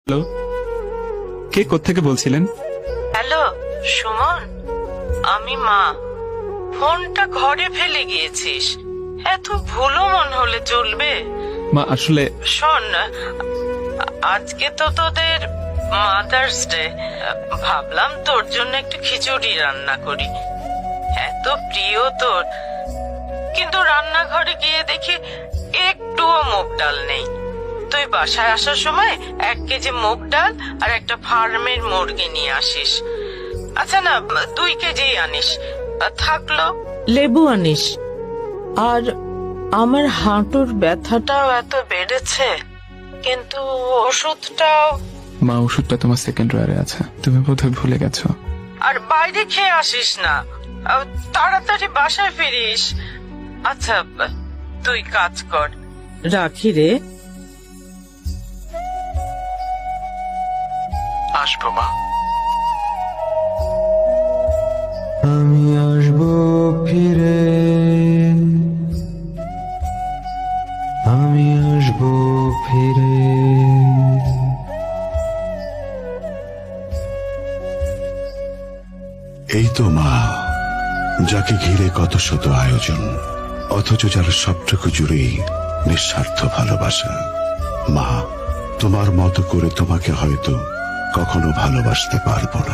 Hello, কে কোত্থেকে বলছিলেন? Hello Suman, আমি মা। ফোনটা ঘরে ফেলে গিয়েছিস, এত ভুলো মন হলে চলবে? মা আসলে শোন, আজকে তো তোদের মাদার্স ডে, ভাবলাম তোর জন্য একটু খিচুড়ি রান্না করি, এত প্রিয় তোর। কিন্তু রান্নাঘরে গিয়ে দেখি একটুও মুগ ডাল নেই। তুই বাসায় আসার সময় 1 কেজি মুগ ডাল আর একটা ফার্মের মুরগি নিয়ে আসিস। আচ্ছা না, 2 কেজি আনিস। থাকলো লেবু আনিস। আর আমার হাঁটুর ব্যথাটাও এত বেড়েছে, কিন্তু ওষুধটাও। মা, ওষুধটা তোমার সেকেন্ড ড্রয়ারে আছে, তুমি বোধহয় ভুলে গেছো। আর বাইরে খেয়ে আসিস না, তাড়াতাড়ি বাসায় ফিরিস। আচ্ছা তুই কাজ কর, রাখি রে। আসবো মা। আমি আসবো ফিরে, আমি আসবো ফিরে। এই তো মা, যাকে ঘিরে কত শত আয়োজন, অথচ যার সবটুকু জুড়েই নিঃস্বার্থ ভালোবাসা। মা, তোমার মতো করে তোমাকে হয়তো কখনো ভালোবাসতে পারবো না।